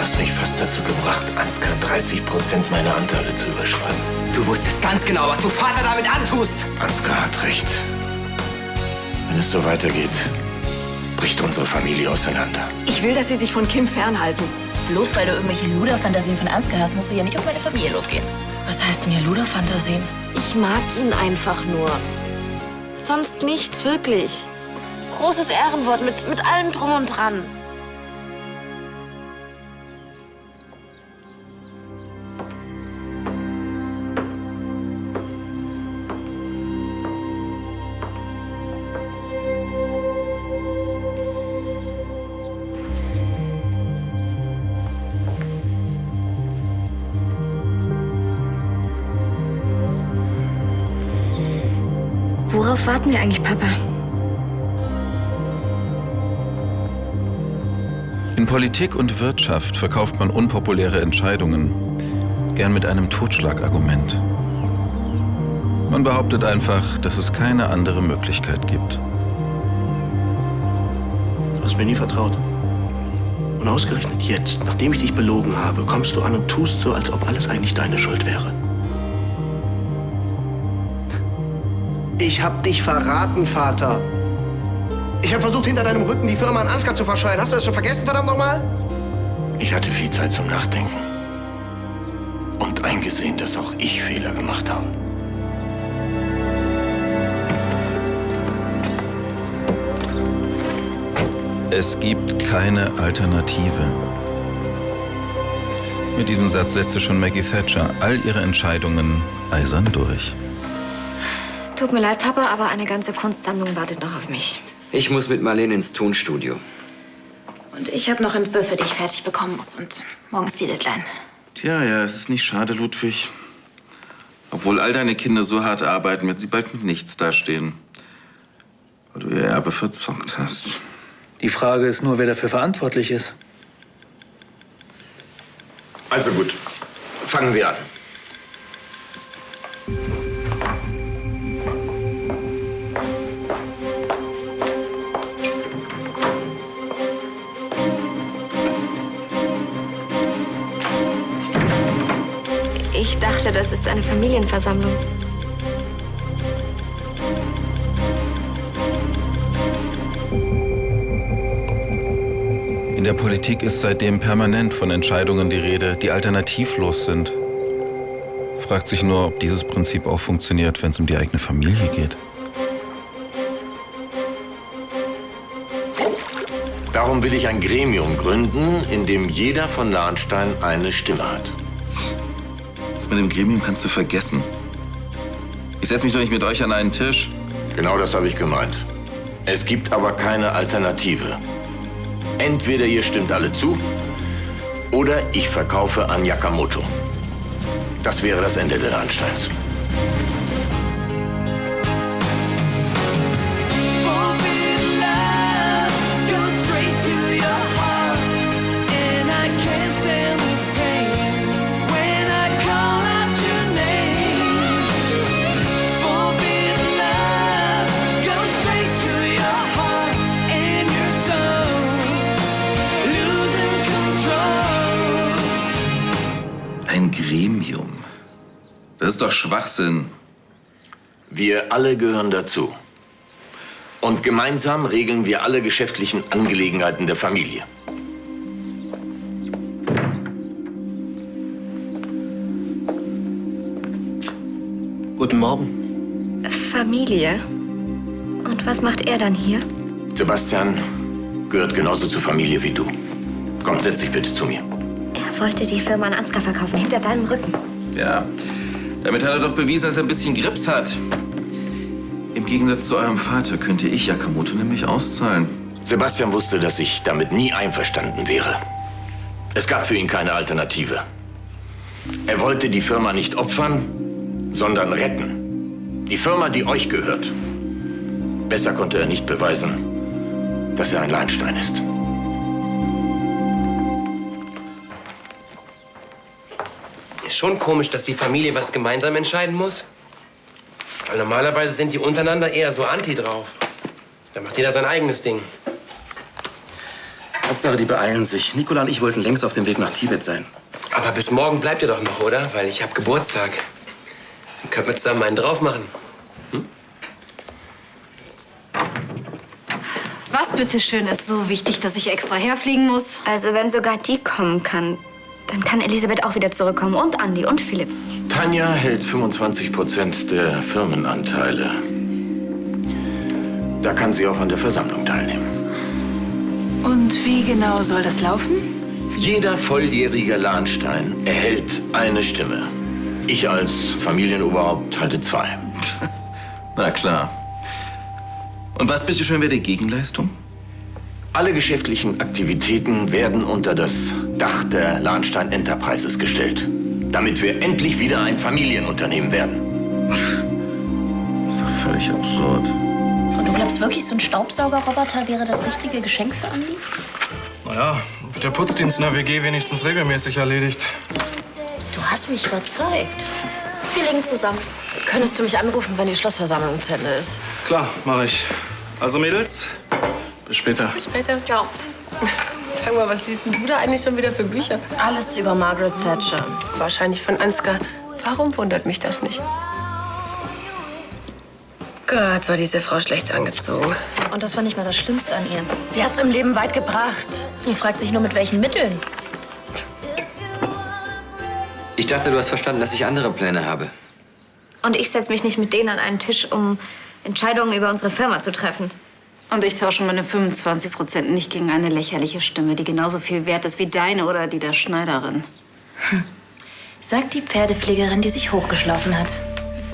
hast mich fast dazu gebracht, Ansgar 30% meiner Anteile zu überschreiben. Du wusstest ganz genau, was du Vater damit antust. Ansgar hat recht. Wenn es so weitergeht, bricht unsere Familie auseinander. Ich will, dass Sie sich von Kim fernhalten. Bloß weil du irgendwelche Luderfantasien von Ansgar hast, musst du ja nicht auf meine Familie losgehen. Was heißt denn hier Luderfantasien? Ich mag ihn einfach nur. Sonst nichts, wirklich. Großes Ehrenwort mit allem drum und dran. Worauf warten wir eigentlich, Papa? In Politik und Wirtschaft verkauft man unpopuläre Entscheidungen, gern mit einem Totschlagargument. Man behauptet einfach, dass es keine andere Möglichkeit gibt. Du hast mir nie vertraut. Und ausgerechnet jetzt, nachdem ich dich belogen habe, kommst du an und tust so, als ob alles eigentlich deine Schuld wäre. Ich hab dich verraten, Vater. Ich habe versucht, hinter deinem Rücken die Firma an Ansgar zu verscheuern. Hast du das schon vergessen, verdammt nochmal? Ich hatte viel Zeit zum Nachdenken. Und eingesehen, dass auch ich Fehler gemacht habe. Es gibt keine Alternative. Mit diesem Satz setzte schon Maggie Thatcher all ihre Entscheidungen eisern durch. Tut mir leid, Papa, aber eine ganze Kunstsammlung wartet noch auf mich. Ich muss mit Marlene ins Tonstudio. Und ich habe noch Entwürfe, die ich fertig bekommen muss. Und morgen ist die Deadline. Tja, ja, es ist nicht schade, Ludwig. Obwohl all deine Kinder so hart arbeiten, wird sie bald mit nichts dastehen. Weil du ihr Erbe verzockt hast. Die Frage ist nur, wer dafür verantwortlich ist. Also gut, fangen wir an. Ich dachte, das ist eine Familienversammlung. In der Politik ist seitdem permanent von Entscheidungen die Rede, die alternativlos sind. Fragt sich nur, ob dieses Prinzip auch funktioniert, wenn es um die eigene Familie geht. Darum will ich ein Gremium gründen, in dem jeder von Lahnstein eine Stimme hat. Das mit dem Gremium kannst du vergessen. Ich setze mich doch nicht mit euch an einen Tisch. Genau das habe ich gemeint. Es gibt aber keine Alternative. Entweder ihr stimmt alle zu, oder ich verkaufe an Yakamoto. Das wäre das Ende der Lahnsteins. Ein Gremium. Das ist doch Schwachsinn. Wir alle gehören dazu. Und gemeinsam regeln wir alle geschäftlichen Angelegenheiten der Familie. Guten Morgen. Familie? Und was macht er dann hier? Sebastian gehört genauso zur Familie wie du. Komm, setz dich bitte zu mir. Er wollte die Firma an Ansgar verkaufen, hinter deinem Rücken. Ja, damit hat er doch bewiesen, dass er ein bisschen Grips hat. Im Gegensatz zu eurem Vater könnte ich Yakamoto nämlich auszahlen. Sebastian wusste, dass ich damit nie einverstanden wäre. Es gab für ihn keine Alternative. Er wollte die Firma nicht opfern, sondern retten. Die Firma, die euch gehört. Besser konnte er nicht beweisen, dass er ein Lahnstein ist. Ist schon komisch, dass die Familie was gemeinsam entscheiden muss. Weil normalerweise sind die untereinander eher so anti drauf. Da macht jeder sein eigenes Ding. Hauptsache, die beeilen sich. Nicola und ich wollten längst auf dem Weg nach Tibet sein. Aber bis morgen bleibt ihr doch noch, oder? Weil ich habe Geburtstag. Dann können wir zusammen einen drauf machen. Was bitteschön ist so wichtig, dass ich extra herfliegen muss? Also wenn sogar die kommen kann, dann kann Elisabeth auch wieder zurückkommen. Und Andi und Philipp. Tanja hält 25% der Firmenanteile. Da kann sie auch an der Versammlung teilnehmen. Und wie genau soll das laufen? Jeder volljährige Lahnstein erhält eine Stimme. Ich als Familienoberhaupt halte 2. Na klar. Und was bitteschön wäre die Gegenleistung? Alle geschäftlichen Aktivitäten werden unter das Dach der Lahnstein Enterprises gestellt, damit wir endlich wieder ein Familienunternehmen werden. Das ist doch völlig absurd. Und du glaubst wirklich, so ein Staubsaugerroboter wäre das richtige Geschenk für Andi? Naja, wird der Putzdienst in der WG wenigstens regelmäßig erledigt. Du hast mich überzeugt. Wir liegen zusammen. Könntest du mich anrufen, wenn die Schlossversammlung zu Ende ist? Klar, mache ich. Also Mädels, bis später. Bis später. Ciao. Sag mal, was liest denn du da eigentlich schon wieder für Bücher? Alles über Margaret Thatcher. Wahrscheinlich von Ansgar. Warum wundert mich das nicht? Gott, war diese Frau schlecht angezogen. Und das war nicht mal das Schlimmste an ihr. Sie hat's im Leben weit gebracht. Ihr fragt sich nur, mit welchen Mitteln. Ich dachte, du hast verstanden, dass ich andere Pläne habe. Und ich setze mich nicht mit denen an einen Tisch, um Entscheidungen über unsere Firma zu treffen. Und ich tausche meine 25% nicht gegen eine lächerliche Stimme, die genauso viel wert ist wie deine oder die der Schneiderin. Sagt die Pferdepflegerin, die sich hochgeschlafen hat.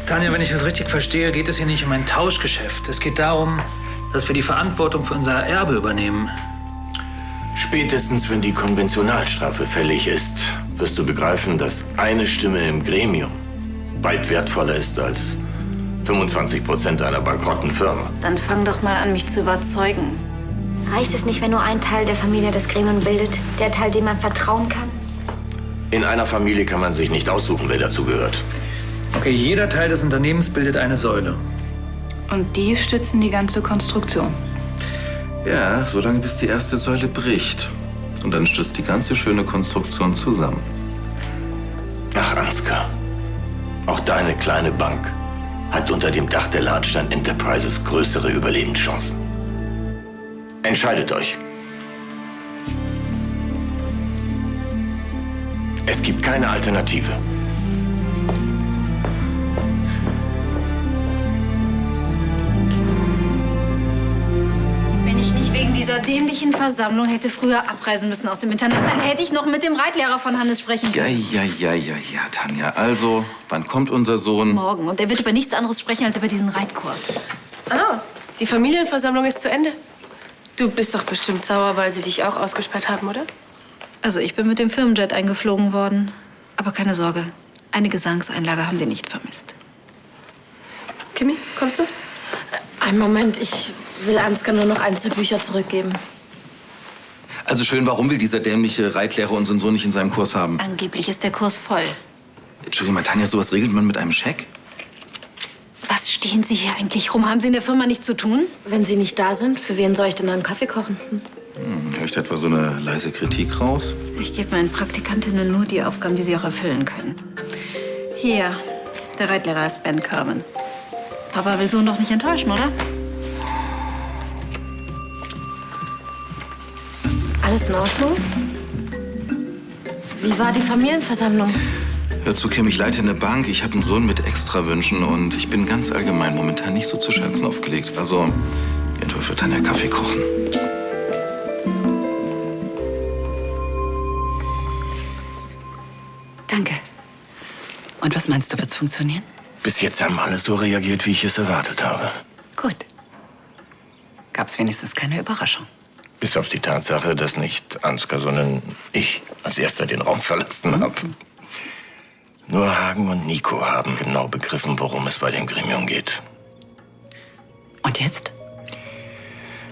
Tanja, wenn ich das richtig verstehe, geht es hier nicht um ein Tauschgeschäft. Es geht darum, dass wir die Verantwortung für unser Erbe übernehmen. Spätestens, wenn die Konventionalstrafe fällig ist, wirst du begreifen, dass eine Stimme im Gremium weit wertvoller ist als 25% einer bankrotten Firma. Dann fang doch mal an, mich zu überzeugen. Reicht es nicht, wenn nur ein Teil der Familie das Gremium bildet? Der Teil, dem man vertrauen kann? In einer Familie kann man sich nicht aussuchen, wer dazugehört. Okay, jeder Teil des Unternehmens bildet eine Säule. Und die stützen die ganze Konstruktion. Ja, solange bis die erste Säule bricht. Und dann stürzt die ganze schöne Konstruktion zusammen. Ach, Ansgar, auch deine kleine Bank hat unter dem Dach der Lahnstein Enterprises größere Überlebenschancen. Entscheidet euch. Es gibt keine Alternative. Wenn ich nicht wegen dieser dämlichen Versammlung hätte früher abreisen müssen aus dem Internat, dann hätte ich noch mit dem Reitlehrer von Hannes sprechen können. Ja, Tanja. Also, wann kommt unser Sohn? Morgen. Und er wird über nichts anderes sprechen als über diesen Reitkurs. Ah, die Familienversammlung ist zu Ende. Du bist doch bestimmt sauer, weil sie dich auch ausgesperrt haben, oder? Also ich bin mit dem Firmenjet eingeflogen worden. Aber keine Sorge, eine Gesangseinlage haben sie nicht vermisst. Kimi, kommst du? Einen Moment, ich will Ansgar nur noch Einzelbücher zurückgeben. Also schön, warum will dieser dämliche Reitlehrer unseren Sohn nicht in seinem Kurs haben? Angeblich ist der Kurs voll. Entschuldigung mal, Tanja, sowas regelt man mit einem Scheck? Was stehen Sie hier eigentlich rum? Haben Sie in der Firma nichts zu tun? Wenn Sie nicht da sind, für wen soll ich denn einen Kaffee kochen? Höre ich da etwa so eine leise Kritik raus? Ich gebe meinen Praktikantinnen nur die Aufgaben, die sie auch erfüllen können. Hier, der Reitlehrer ist Ben Kerman. Papa will so noch nicht enttäuschen, oder? Alles in Ordnung? Wie war die Familienversammlung? Hör zu, Kim, ich leite eine Bank. Ich habe einen Sohn mit Extrawünschen und ich bin ganz allgemein momentan nicht so zu Scherzen aufgelegt. Also, etwa für Tanja Kaffee kochen. Danke. Und was meinst du, wird's funktionieren? Bis jetzt haben alle so reagiert, wie ich es erwartet habe. Gut. Gab's wenigstens keine Überraschung. Bis auf die Tatsache, dass nicht Ansgar, sondern ich als erster den Raum verlassen habe. Nur Hagen und Nico haben genau begriffen, worum es bei dem Gremium geht. Und jetzt?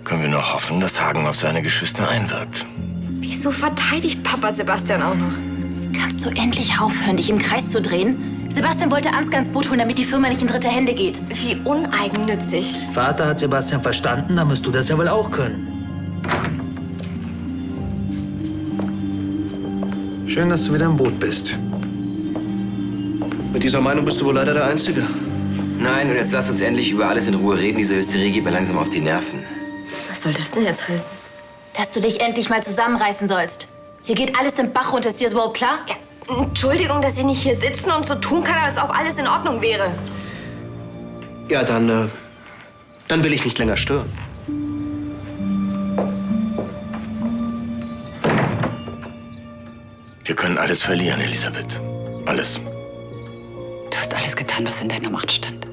Können wir nur hoffen, dass Hagen auf seine Geschwister einwirkt. Wieso verteidigt Papa Sebastian auch noch? Kannst du endlich aufhören, dich im Kreis zu drehen? Sebastian wollte Ansgar ins Boot holen, damit die Firma nicht in dritte Hände geht. Wie uneigennützig. Vater hat Sebastian verstanden, dann musst du das ja wohl auch können. Schön, dass du wieder im Boot bist. Mit dieser Meinung bist du wohl leider der Einzige. Nein, und jetzt lass uns endlich über alles in Ruhe reden. Diese Hysterie geht mir langsam auf die Nerven. Was soll das denn jetzt heißen? Dass du dich endlich mal zusammenreißen sollst. Hier geht alles den Bach runter. Ist dir das überhaupt klar? Ja, Entschuldigung, dass ich nicht hier sitzen und so tun kann, als ob alles in Ordnung wäre. Ja, dann will ich nicht länger stören. Wir können alles verlieren, Elisabeth. Alles. Du hast alles getan, was in deiner Macht stand.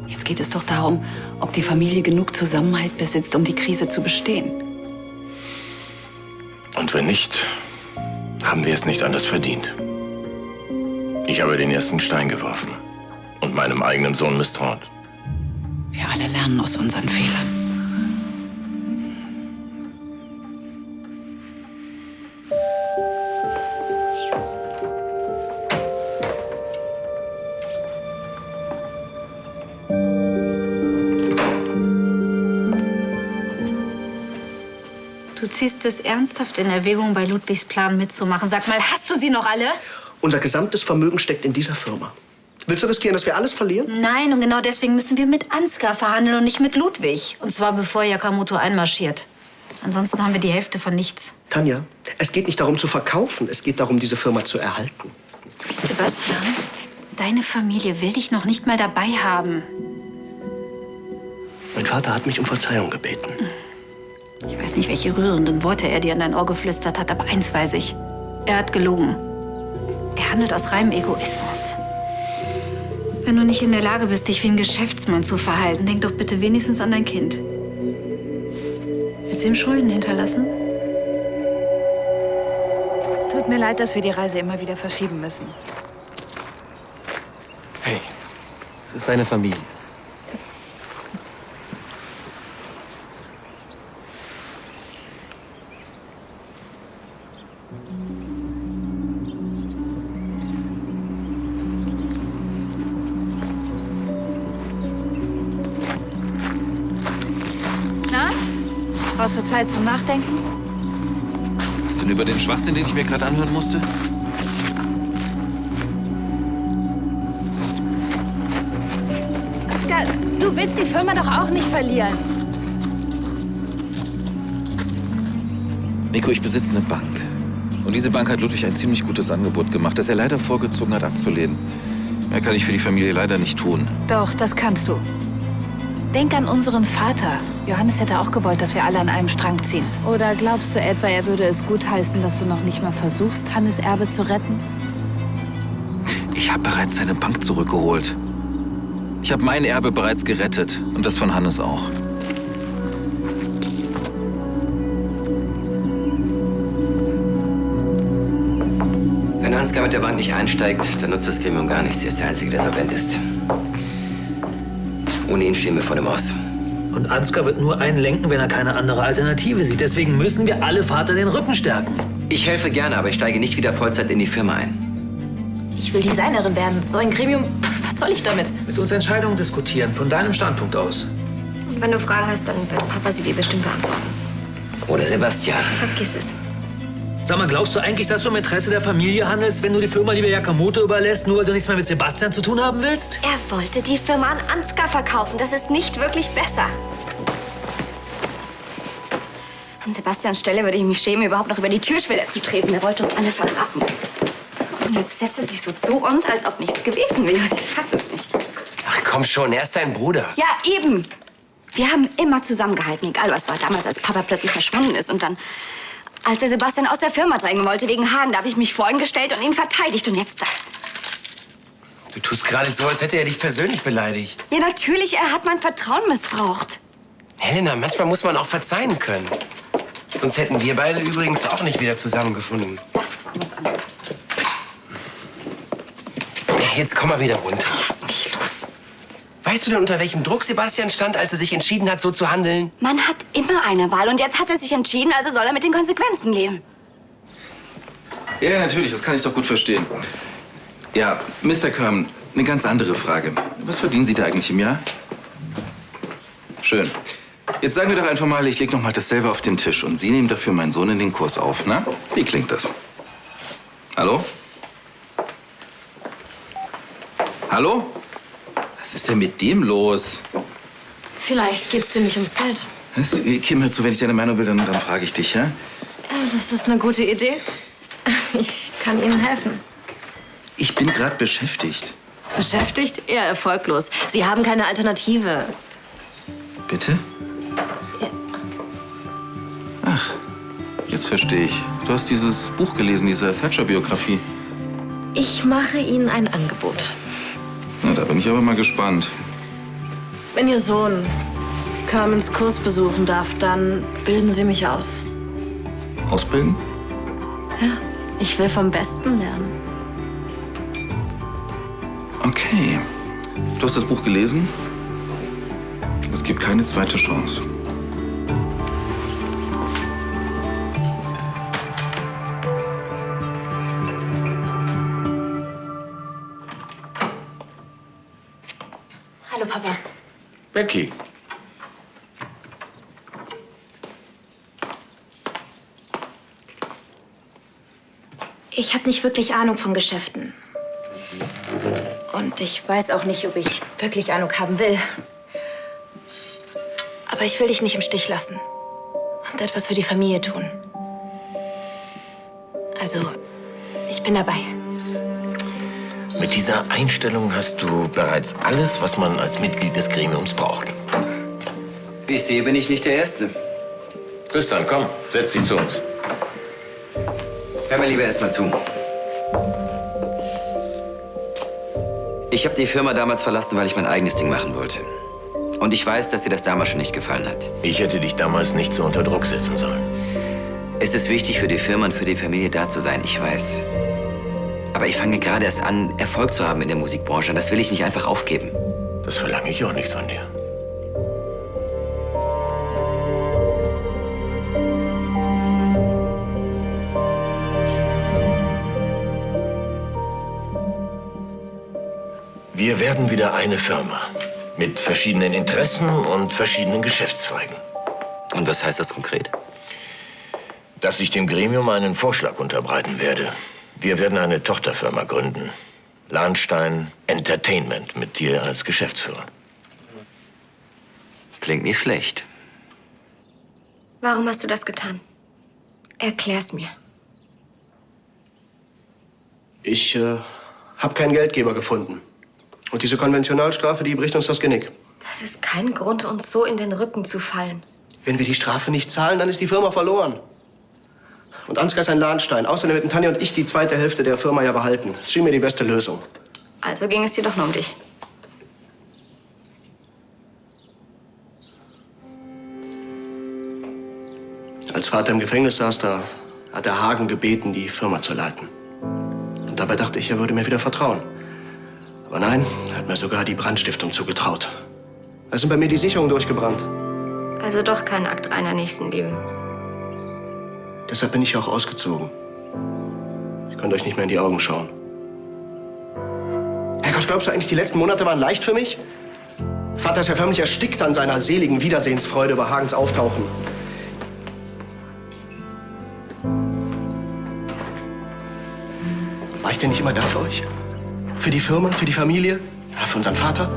Jetzt geht es doch darum, ob die Familie genug Zusammenhalt besitzt, um die Krise zu bestehen. Und wenn nicht, haben wir es nicht anders verdient. Ich habe den ersten Stein geworfen und meinem eigenen Sohn misstraut. Wir alle lernen aus unseren Fehlern. Du ziehst es ernsthaft in Erwägung, bei Ludwigs Plan mitzumachen. Sag mal, hast du sie noch alle? Unser gesamtes Vermögen steckt in dieser Firma. Willst du riskieren, dass wir alles verlieren? Nein, und genau deswegen müssen wir mit Ansgar verhandeln und nicht mit Ludwig. Und zwar bevor Yakamoto einmarschiert. Ansonsten haben wir die Hälfte von nichts. Tanja, es geht nicht darum zu verkaufen. Es geht darum, diese Firma zu erhalten. Sebastian, deine Familie will dich noch nicht mal dabei haben. Mein Vater hat mich um Verzeihung gebeten. Ich weiß nicht, welche rührenden Worte er dir in dein Ohr geflüstert hat, aber eins weiß ich. Er hat gelogen. Er handelt aus reinem Egoismus. Wenn du nicht in der Lage bist, dich wie ein Geschäftsmann zu verhalten, denk doch bitte wenigstens an dein Kind. Willst du ihm Schulden hinterlassen? Tut mir leid, dass wir die Reise immer wieder verschieben müssen. Hey, es ist deine Familie. Na? Brauchst du Zeit zum Nachdenken? Was denn über den Schwachsinn, den ich mir gerade anhören musste? Ansgar, du willst die Firma doch auch nicht verlieren. Nico, ich besitze eine Bank. Und diese Bank hat Ludwig ein ziemlich gutes Angebot gemacht, das er leider vorgezogen hat, abzulehnen. Mehr kann ich für die Familie leider nicht tun. Doch, das kannst du. Denk an unseren Vater. Johannes hätte auch gewollt, dass wir alle an einem Strang ziehen. Oder glaubst du etwa, er würde es gutheißen, dass du noch nicht mal versuchst, Hannes' Erbe zu retten? Ich habe bereits seine Bank zurückgeholt. Ich habe mein Erbe bereits gerettet und das von Hannes auch. Wenn Ansgar mit der Bank nicht einsteigt, dann nutzt das Gremium gar nichts. Er ist der Einzige, der solvent ist. Ohne ihn stehen wir vor dem Aus. Und Ansgar wird nur einen lenken, wenn er keine andere Alternative sieht. Deswegen müssen wir alle Vater den Rücken stärken. Ich helfe gerne, aber ich steige nicht wieder Vollzeit in die Firma ein. Ich will Designerin werden. So ein Gremium, was soll ich damit? Mit uns Entscheidungen diskutieren, von deinem Standpunkt aus. Und wenn du Fragen hast, dann wird Papa sie dir bestimmt beantworten. Oder Sebastian. Vergiss es. Sag mal, glaubst du eigentlich, dass du im Interesse der Familie handelst, wenn du die Firma lieber Yakamoto überlässt, nur weil du nichts mehr mit Sebastian zu tun haben willst? Er wollte die Firma an Ansgar verkaufen. Das ist nicht wirklich besser. An Sebastians Stelle würde ich mich schämen, überhaupt noch über die Türschwelle zu treten. Er wollte uns alle verraten. Und jetzt setzt er sich so zu uns, als ob nichts gewesen wäre. Ich fasse es nicht. Ach komm schon, er ist dein Bruder. Ja, eben. Wir haben immer zusammengehalten, egal was war. Damals, als Papa plötzlich verschwunden ist und dann, als er Sebastian aus der Firma drängen wollte wegen Hahn, da habe ich mich vor ihn gestellt und ihn verteidigt. Und jetzt das. Du tust gerade so, als hätte er dich persönlich beleidigt. Ja, natürlich, er hat mein Vertrauen missbraucht. Helena, manchmal muss man auch verzeihen können. Sonst hätten wir beide übrigens auch nicht wieder zusammengefunden. Das war was anderes. Jetzt komm mal wieder runter. Lass mich los. Weißt du denn, unter welchem Druck Sebastian stand, als er sich entschieden hat, so zu handeln? Man hat immer eine Wahl und jetzt hat er sich entschieden, also soll er mit den Konsequenzen leben. Ja, natürlich, das kann ich doch gut verstehen. Ja, Mr. Kerman, eine ganz andere Frage. Was verdienen Sie da eigentlich im Jahr? Schön. Jetzt sagen wir doch einfach mal, ich leg noch mal dasselbe auf den Tisch und Sie nehmen dafür meinen Sohn in den Kurs auf, ne? Wie klingt das? Hallo? Hallo? Was ist denn mit dem los? Vielleicht geht's dir nicht ums Geld. Was? Kim, hör zu, wenn ich deine Meinung will, dann frage ich dich, ja? Ja, das ist eine gute Idee. Ich kann Ihnen helfen. Ich bin gerade beschäftigt. Beschäftigt? Eher erfolglos. Sie haben keine Alternative. Bitte? Ja. Ach, jetzt verstehe ich. Du hast dieses Buch gelesen, diese Thatcher-Biografie. Ich mache Ihnen ein Angebot. Na, da bin ich aber mal gespannt. Wenn Ihr Sohn Carmens Kurs besuchen darf, dann bilden Sie mich aus. Ausbilden? Ja, ich will vom Besten lernen. Okay. Du hast das Buch gelesen? Es gibt keine zweite Chance. Hallo, Papa. Becky. Ich habe nicht wirklich Ahnung von Geschäften. Und ich weiß auch nicht, ob ich wirklich Ahnung haben will. Aber ich will dich nicht im Stich lassen und etwas für die Familie tun. Also, ich bin dabei. Mit dieser Einstellung hast du bereits alles, was man als Mitglied des Gremiums braucht. Wie ich sehe, bin ich nicht der Erste. Tristan, komm, setz dich zu uns. Hör mir lieber erst mal zu. Ich habe die Firma damals verlassen, weil ich mein eigenes Ding machen wollte. Und ich weiß, dass dir das damals schon nicht gefallen hat. Ich hätte dich damals nicht so unter Druck setzen sollen. Es ist wichtig für die Firma und für die Familie da zu sein, ich weiß. Aber ich fange gerade erst an, Erfolg zu haben in der Musikbranche. Und das will ich nicht einfach aufgeben. Das verlange ich auch nicht von dir. Wir werden wieder eine Firma. Mit verschiedenen Interessen und verschiedenen Geschäftszweigen. Und was heißt das konkret? Dass ich dem Gremium einen Vorschlag unterbreiten werde. Wir werden eine Tochterfirma gründen. Lahnstein Entertainment mit dir als Geschäftsführer. Klingt nicht schlecht. Warum hast du das getan? Erklär's mir. Ich habe keinen Geldgeber gefunden. Und diese Konventionalstrafe, die bricht uns das Genick. Das ist kein Grund, uns so in den Rücken zu fallen. Wenn wir die Strafe nicht zahlen, dann ist die Firma verloren. Und Ansgar ist ein Lahnstein. Außerdem hätten Tanja und ich die zweite Hälfte der Firma ja behalten. Das schien mir die beste Lösung. Also ging es dir doch nur um dich. Als Vater im Gefängnis saß, da hat er Hagen gebeten, die Firma zu leiten. Und dabei dachte ich, er würde mir wieder vertrauen. Aber nein, er hat mir sogar die Brandstiftung zugetraut. Da sind bei mir die Sicherungen durchgebrannt. Also doch kein Akt reiner Nächstenliebe. Deshalb bin ich auch ausgezogen. Ich konnte euch nicht mehr in die Augen schauen. Herrgott, glaubst du eigentlich, die letzten Monate waren leicht für mich? Vater ist ja förmlich erstickt an seiner seligen Wiedersehensfreude über Hagens Auftauchen. War ich denn nicht immer da für euch? Für die Firma, für die Familie, ja, für unseren Vater?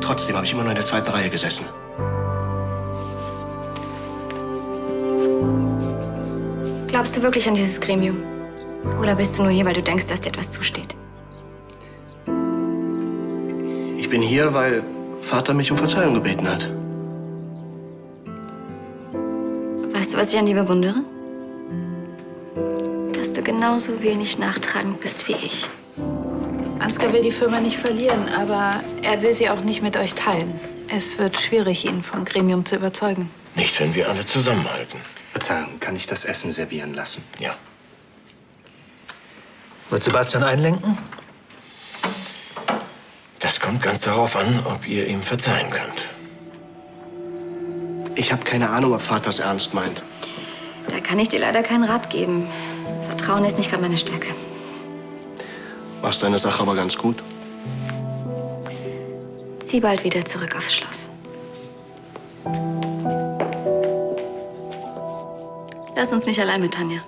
Trotzdem habe ich immer nur in der zweiten Reihe gesessen. Glaubst du wirklich an dieses Gremium? Oder bist du nur hier, weil du denkst, dass dir etwas zusteht? Ich bin hier, weil Vater mich um Verzeihung gebeten hat. Weißt du, was ich an dir bewundere? Dass du genauso wenig nachtragend bist wie ich. Ansgar will die Firma nicht verlieren, aber er will sie auch nicht mit euch teilen. Es wird schwierig, ihn vom Gremium zu überzeugen. Nicht, wenn wir alle zusammenhalten. Verzeihung, kann ich das Essen servieren lassen? Ja. Wird Sebastian einlenken? Das kommt ganz darauf an, ob ihr ihm verzeihen könnt. Ich habe keine Ahnung, ob Vater es ernst meint. Da kann ich dir leider keinen Rat geben. Vertrauen ist nicht gerade meine Stärke. Machst deine Sache aber ganz gut. Zieh bald wieder zurück aufs Schloss. Lass uns nicht allein mit Tanja.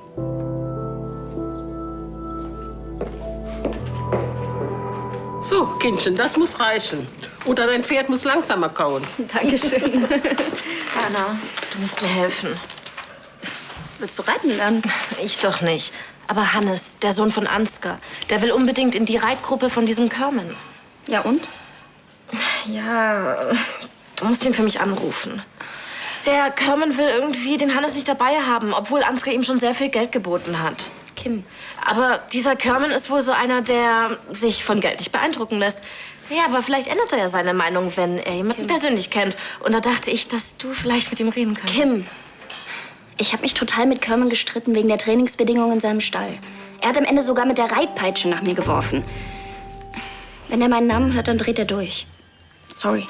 So, Kindchen, das muss reichen. Oder dein Pferd muss langsamer kauen. Dankeschön. Anna, du musst mir helfen. Willst du reiten lernen? Ich doch nicht. Aber Hannes, der Sohn von Ansgar, der will unbedingt in die Reitgruppe von diesem Körmen. Ja, und? Ja, du musst ihn für mich anrufen. Der Körmen will irgendwie den Hannes nicht dabei haben, obwohl Ansgar ihm schon sehr viel Geld geboten hat. Kim. Aber dieser Körmen ist wohl so einer, der sich von Geld nicht beeindrucken lässt. Ja, aber vielleicht ändert er ja seine Meinung, wenn er jemanden persönlich kennt. Und da dachte ich, dass du vielleicht mit ihm reden könntest. Kim, ich habe mich total mit Körmen gestritten wegen der Trainingsbedingungen in seinem Stall. Er hat am Ende sogar mit der Reitpeitsche nach mir geworfen. Wenn er meinen Namen hört, dann dreht er durch. Sorry.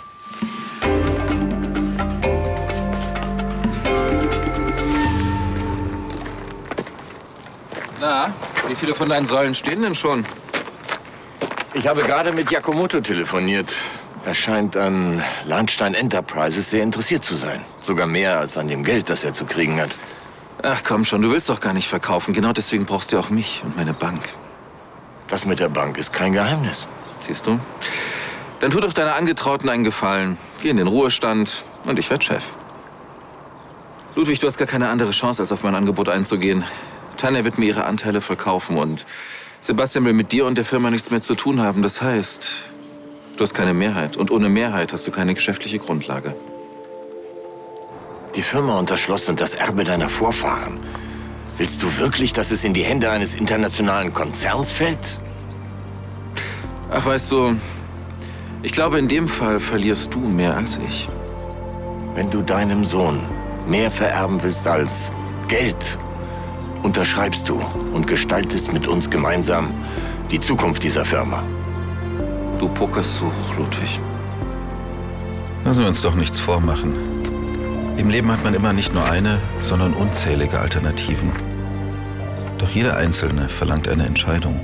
Na, wie viele von deinen Säulen stehen denn schon? Ich habe gerade mit Yakamoto telefoniert. Er scheint an Lahnstein Enterprises sehr interessiert zu sein. Sogar mehr als an dem Geld, das er zu kriegen hat. Ach komm schon, du willst doch gar nicht verkaufen. Genau deswegen brauchst du auch mich und meine Bank. Das mit der Bank ist kein Geheimnis. Siehst du? Dann tu doch deiner Angetrauten einen Gefallen. Geh in den Ruhestand und ich werd Chef. Ludwig, du hast gar keine andere Chance, als auf mein Angebot einzugehen. Tanja wird mir ihre Anteile verkaufen und Sebastian will mit dir und der Firma nichts mehr zu tun haben. Das heißt, du hast keine Mehrheit. Und ohne Mehrheit hast du keine geschäftliche Grundlage. Die Firma unter Schloss und das Erbe deiner Vorfahren. Willst du wirklich, dass es in die Hände eines internationalen Konzerns fällt? Ach, weißt du, ich glaube, in dem Fall verlierst du mehr als ich. Wenn du deinem Sohn mehr vererben willst als Geld, unterschreibst du und gestaltest mit uns gemeinsam die Zukunft dieser Firma. Du pokerst so hoch, Ludwig. Lassen wir uns doch nichts vormachen. Im Leben hat man immer nicht nur eine, sondern unzählige Alternativen. Doch jede einzelne verlangt eine Entscheidung.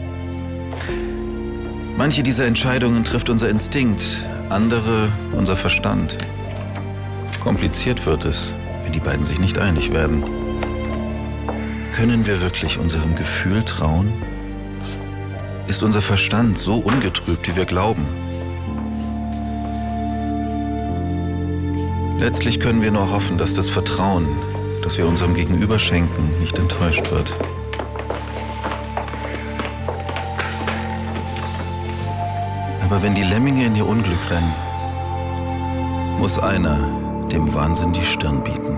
Manche dieser Entscheidungen trifft unser Instinkt, andere unser Verstand. Kompliziert wird es, wenn die beiden sich nicht einig werden. Können wir wirklich unserem Gefühl trauen? Ist unser Verstand so ungetrübt, wie wir glauben? Letztlich können wir nur hoffen, dass das Vertrauen, das wir unserem Gegenüber schenken, nicht enttäuscht wird. Aber wenn die Lemminge in ihr Unglück rennen, muss einer dem Wahnsinn die Stirn bieten.